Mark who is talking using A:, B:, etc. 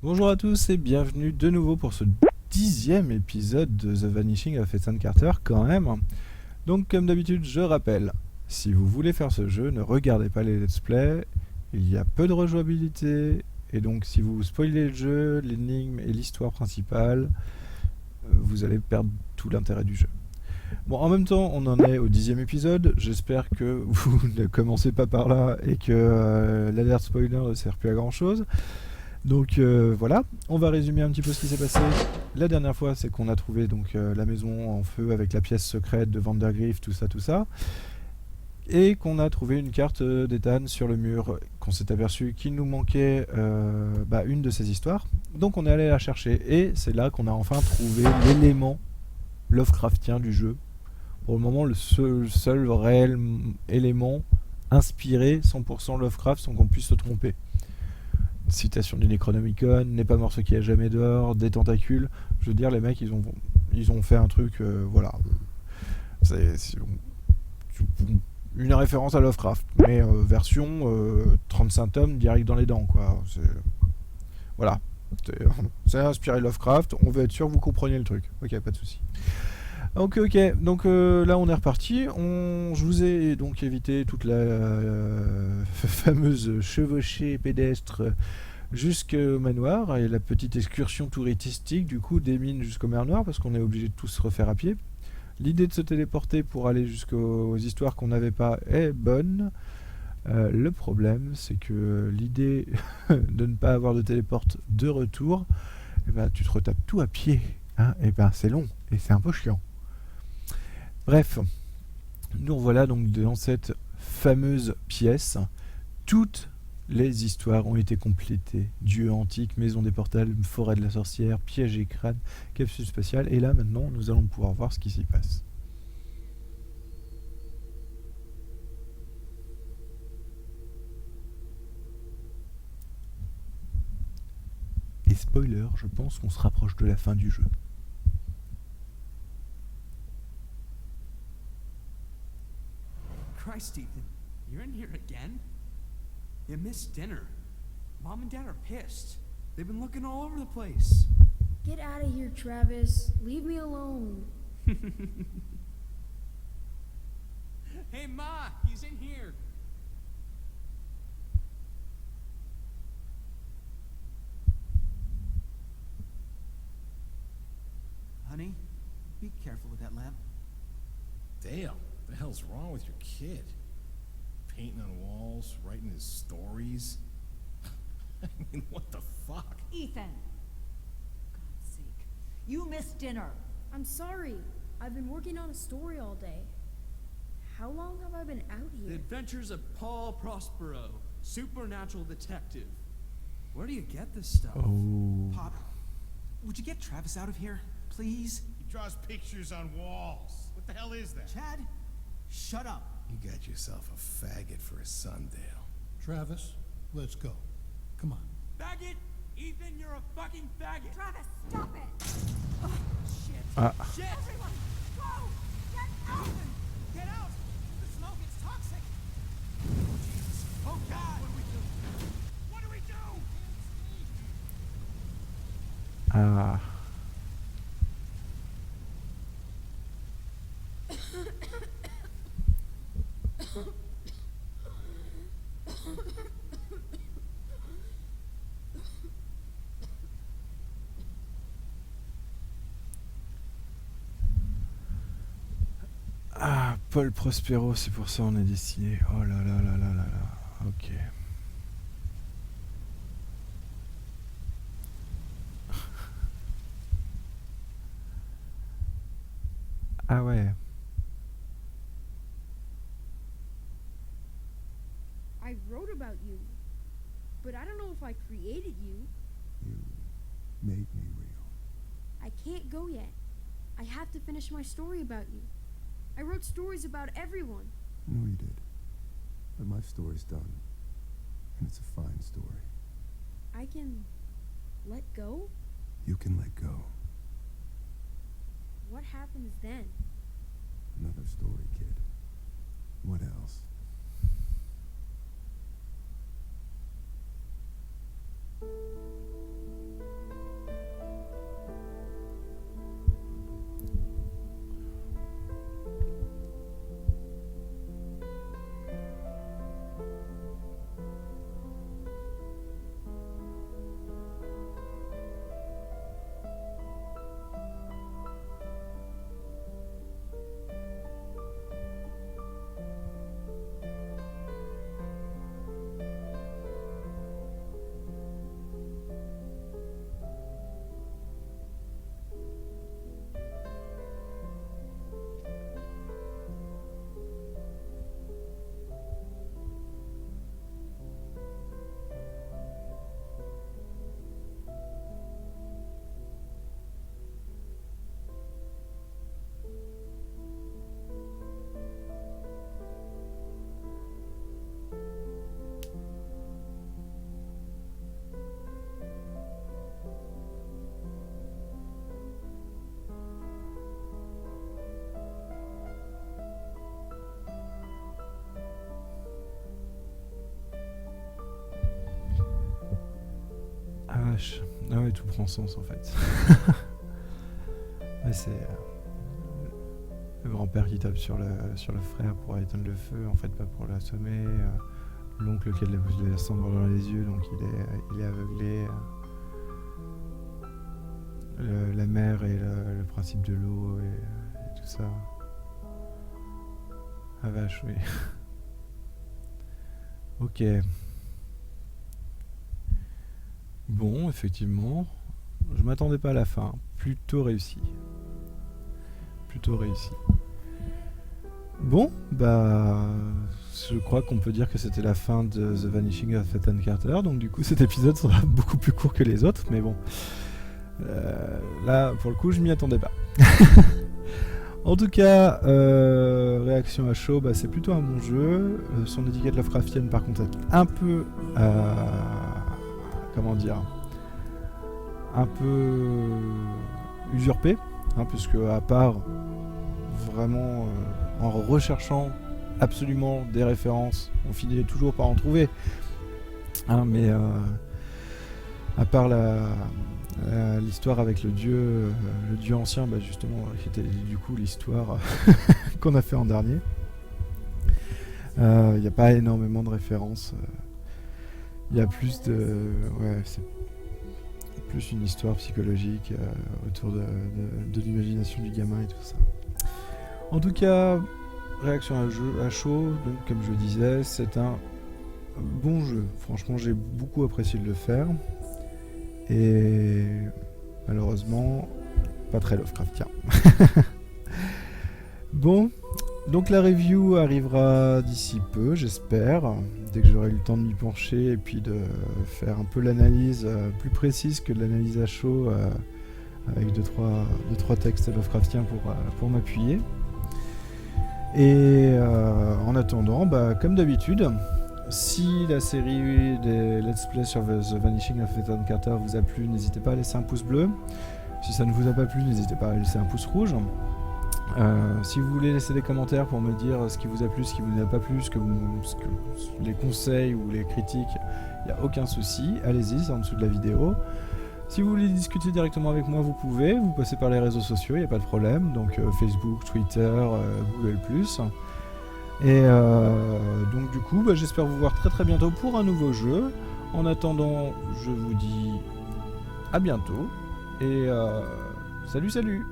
A: Bonjour à tous et bienvenue de nouveau pour ce 10e épisode de The Vanishing of Ethan Carter quand même. Donc comme d'habitude je rappelle, si vous voulez faire ce jeu, ne regardez pas les let's play, il y a peu de rejouabilité, et donc si vous spoilez le jeu, l'énigme et l'histoire principale, vous allez perdre tout l'intérêt du jeu. Bon, en même temps, on en est au 10e épisode, j'espère que vous ne commencez pas par là et que l'alerte spoiler ne sert plus à grand chose. Donc voilà, on va résumer un petit peu ce qui s'est passé. La dernière fois, c'est qu'on a trouvé donc la maison en feu avec la pièce secrète de Vandergrift, tout ça, et qu'on a trouvé une carte d'Ethan sur le mur, qu'on s'est aperçu qu'il nous manquait une de ces histoires. Donc on est allé la chercher, et c'est là qu'on a enfin trouvé l'élément Lovecraftien du jeu. Pour le moment, le seul réel élément inspiré 100% Lovecraft sans qu'on puisse se tromper. Citation du Necronomicon, n'est pas mort ce qui a jamais dehors, des tentacules. Je veux dire, les mecs, ils ont fait un truc, voilà. C'est une référence à Lovecraft, mais version 35 tomes direct dans les dents, quoi. Voilà. C'est inspiré de Lovecraft, on veut être sûr que vous compreniez le truc. Ok, pas de soucis. Ok, donc là on est reparti. Je vous ai donc évité toute la fameuse chevauchée pédestre jusqu'au manoir et la petite excursion touristique du coup des mines jusqu'au mer Noire parce qu'on est obligé de tous se refaire à pied. L'idée de se téléporter pour aller jusqu'aux histoires qu'on n'avait pas est bonne. Le problème c'est que l'idée de ne pas avoir de téléporte de retour, eh ben, tu te retapes tout à pied. Hein, et ben c'est long et c'est un peu chiant. Bref, nous voilà donc dans cette fameuse pièce. Toutes les histoires ont été complétées. Dieu antique, maison des portals, forêt de la sorcière, piège et crâne, capsule spatiale. Et là maintenant, nous allons pouvoir voir ce qui s'y passe. Et spoiler, je pense qu'on se rapproche de la fin du jeu.
B: Christ, Ethan, you're in here again? You missed dinner. Mom and Dad are pissed. They've been looking all over the place.
C: Get out of here, Travis. Leave me alone.
B: Hey, Ma, he's in here. Honey, be careful with that lamp.
D: Damn, what the hell's wrong with your kid? Painting on walls, writing his stories. I mean, what the fuck?
E: Ethan! God's sake. You missed dinner.
C: I'm sorry. I've been working on a story all day. How long have I been out
B: The
C: here?
B: Adventures of Paul Prospero, supernatural detective. Where do you get this stuff?
A: Oh.
F: Pop, would you get Travis out of here, please?
D: He draws pictures on walls. What the hell is that?
F: Chad, shut up.
D: You got yourself a faggot for a Sundale.
G: Travis, let's go. Come on.
B: Faggot! Ethan, you're a fucking faggot!
E: Travis, stop it!
B: Shit!
A: Ah.
B: Shit!
E: Everyone, go! Get out!
B: Get out! The smoke, it's toxic! Oh God! What do we do? What do we do?
A: Ah. Ah, Paul Prospero, c'est pour ça on est destiné. Oh là là là là là là. Ok. Ah ouais.
C: I wrote about you, but I don't know if I created you.
H: You made me real.
C: I can't go yet. I have to finish my story about you. I wrote stories about everyone.
H: No, you did. But my story's done. And it's a fine story.
C: I can let go?
H: You can let go.
C: What happens then?
H: Another story, kid. What else?
A: vache. Ah ouais, tout prend sens en fait. Ouais, c'est le grand-père qui tape sur le frère pour éteindre le feu, en fait pas pour l'assommer. L'oncle qui a de la cendre dans les yeux, donc il est aveuglé. La mer et le principe de l'eau et tout ça. Ah vache, oui. Ok. Bon, effectivement, je m'attendais pas à la fin. Plutôt réussi. Plutôt réussi. Bon, bah, je crois qu'on peut dire que c'était la fin de The Vanishing of Ethan Carter. Donc du coup, cet épisode sera beaucoup plus court que les autres, mais bon. Là, pour le coup, je m'y attendais pas. En tout cas, réaction à chaud, bah, c'est plutôt un bon jeu. Son étiquette Lovecraftienne, par contre, est un peu... comment dire, un peu usurpé, hein, puisque à part vraiment en recherchant absolument des références, on finit toujours par en trouver, hein, mais à part l'histoire avec le dieu ancien, bah justement, qui était du coup l'histoire qu'on a fait en dernier, il n'y a pas énormément de références. Il y a plus de... Ouais, c'est plus une histoire psychologique autour de l'imagination du gamin et tout ça. En tout cas, réaction à chaud, donc comme je le disais, c'est un bon jeu. Franchement, j'ai beaucoup apprécié de le faire. Et malheureusement, pas très Lovecraftien. Bon, donc la review arrivera d'ici peu, j'espère, dès que j'aurai eu le temps de m'y pencher et puis de faire un peu l'analyse plus précise que de l'analyse à chaud avec deux, trois textes Lovecraftiens pour m'appuyer. Et en attendant, bah, comme d'habitude, si la série des Let's Play sur The Vanishing of Ethan Carter vous a plu, n'hésitez pas à laisser un pouce bleu. Si ça ne vous a pas plu, n'hésitez pas à laisser un pouce rouge. Si vous voulez laisser des commentaires pour me dire ce qui vous a plu, ce qui vous n'a pas plu, les conseils ou les critiques, il n'y a aucun souci, allez-y, c'est en dessous de la vidéo. Si vous voulez discuter directement avec moi, vous pouvez, vous passez par les réseaux sociaux, il n'y a pas de problème, donc Facebook, Twitter, Google+. Et donc du coup, bah, j'espère vous voir très très bientôt pour un nouveau jeu. En attendant, je vous dis à bientôt, et salut salut!